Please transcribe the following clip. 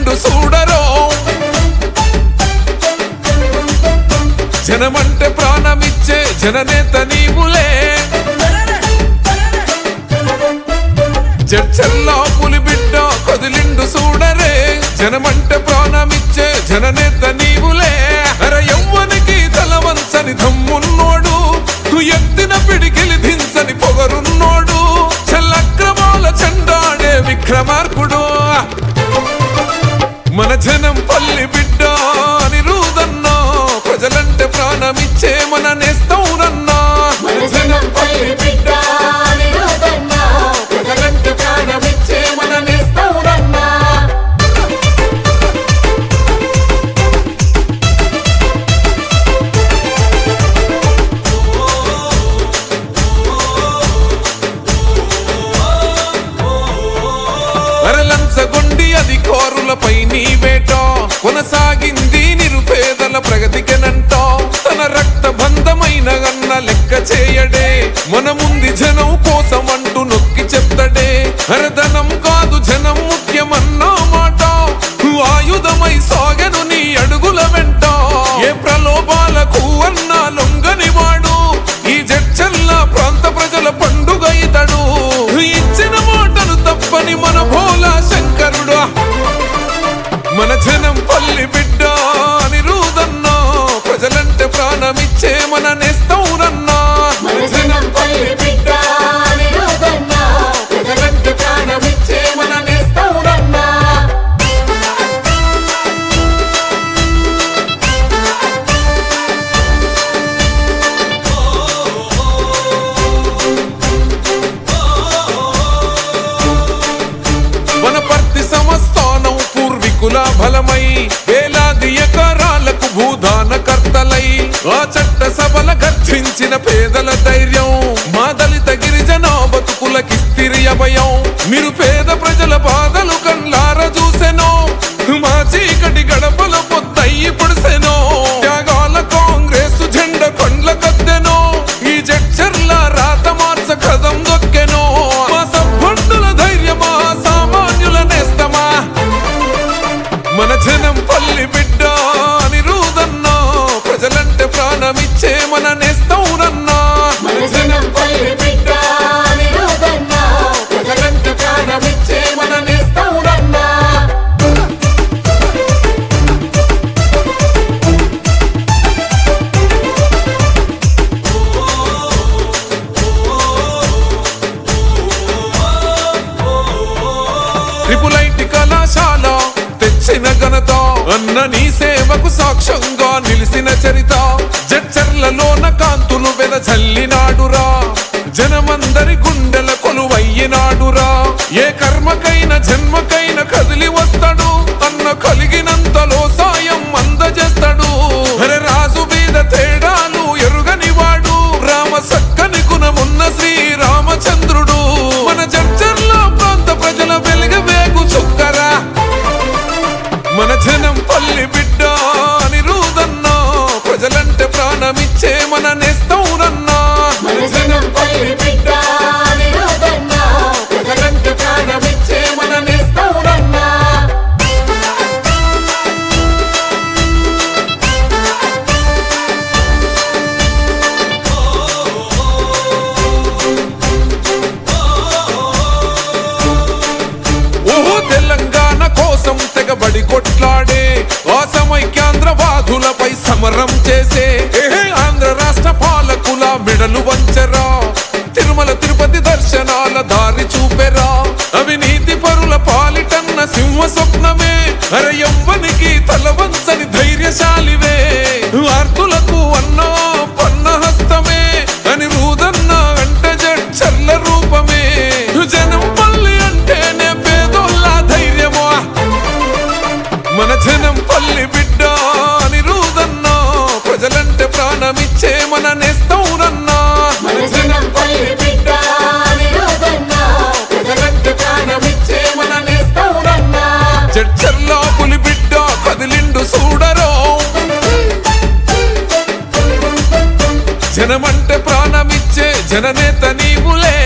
కదిలిండు చూడరో జనమంటే ప్రాణమిచ్చే జననేత నీవులే జడ్చర్లా పులిబిడ్డ కదిలిండు చూడరే జనమంటే ప్రాణమిచ్చే జననేత నీవులే అర యవ్వనికి తలవంచని దమ్మున్నోడు ఎత్తిన పిడికిలి దించని పొగరున్నోడు చల్లక్రమాల చండాడే విక్రమార్కుడు మన జనం పల్లి బిడ్డ నిరుదన్నా ప్రజలంటే ప్రాణమిచ్చే మన నేస్తవునన్నా మన జనం పల్లి బిడ్డ నిరుదన్నా ప్రజలంటే ప్రాణమిచ్చే మన నేస్తవునన్నా అరలంచగొండి అధికారులపై నీ వేట కొనసాగింది నిరుపేదల ప్రగతికెనంట తన రక్త బంధమైన అన్న లెక్క చేయడే మన ముందు జనం కోసం అంటూ నొక్కి చెప్తడే అరధనం కాదు జనం ముఖ్యమన్న మాట ఆయుధమై సాగను నీ అడుగుల వెంట ఏ ప్రలోభాలకు అన్నా లొంగని వాడు ఈ జడ్చర్ల ప్రాంత ప్రజల పండుగ ఇతడు ఇచ్చిన మాటను తప్పని మన భోలా శంకరుడు మన జనం పల్లి బిడ్డ నిరుదన్నా ప్రజలంటే ప్రాణమిచ్చే మన నేస్తవునన్నా మన జనం పల్లి బిడ్డ నిరుదన్నా ప్రజలంటే ప్రాణమిచ్చే మన నేస్తవునన్నా వనపర్తి సంస్థానం పూర్వీకుల బలమై వేలాది ఎకరాలకు భూదానకర్తలై ఆ చట్ట సభల గర్జించిన పేదల ధైర్యం మా దళిత గిరిజన బతుకులకిస్తిరి అభయం నిరుపేద ప్రజల బాధలు కళ్ళార చూసెనో మా చీకటి గడపల పొద్దయ్యి పొడిసెనో త్యాగాల కాంగ్రెస్ జెండ కొండ్ల కద్దెనో ఈ జడ్చర్ల రాత మార్చ కదం దొక్కెనో మా సబ్బండుల ధైర్యమా సామాన్యుల నేస్తమా మన జనం పల్లి బిడ్డ నిరుదన్నా ప్రజలంటే ప్రాణమిచ్చే మన నేస్తవునన్నా మన జనం పల్లి బిడ్డ నిరుదన్నా ప్రజలంటే ప్రాణమిచ్చే మన నేస్తవునన్నా ట్రిపుల్ కళాశాల తెచ్చిన ఘనత అన్న నీ సేవకు సాక్ష్యంగా నిలిసిన చరిత జడ్చర్లలోన కాంతులు వెదజల్లినాడురా జనమందరి గుండెల కొలువయ్యినాడురా ఏ కర్మకైన జన్మకైన కదిలి వస్తాడు అన్న కలిగినంతలో సాయం అందజేస్తాడు అరే రాజు బీద తేడాలు ఎరుగని వాడు రామ సక్కని గుణమున్న శ్రీరామచంద్రుడు మన జడ్చర్ల ప్రాంత ప్రజల వెలుగవేగు చుక్కరా మన జనం పల్లి బిడ్డ నిరుదన్నా ప్రజలంటే ప్రాణమిచ్చే మన నేస్తవునన్నా మన జనం పల్లి బిడ్డ నిరుదన్నా ప్రజలంటే ప్రాణమిచ్చే మన నేస్తవునన్నా ఓహో తెలంగాణ కోసం తెగబడి కొట్లాడే ఆ సమైక్యాంధ్రవాదులపై సమరం చేసే ఆంధ్ర రాష్ట్ర పాలకుల మెడలు వంచరా తిరుమల తిరుపతి దర్శనాల దారి చూపెరా అవినీతి పరుల పాలిటన్న సింహ స్వప్నమే అరే యవ్వనికి తలవంచని ధైర్యశాలివే ఆర్తులకు అన్నా పన్న హస్తమే అని రూదన్నా అంటే జడ్చర్ల రూపమే జనం పల్లి అంటేనే పేదోళ్ళ ధైర్యమా మన జనం పల్లి బిడ్డ నిరుదన్నా ప్రజలంటే ప్రాణమిచ్చే మన నేస్తవునన్నా మన జనం పల్లి బిడ్డ నిరుదన్నా ప్రజలంటే ప్రాణమిచ్చే మన నేస్తవునన్నా జడ్చర్ల పులి బిడ్డ కదిలిండు చూడరో జనమంటే ప్రాణమిచ్చే జననేత నీవులే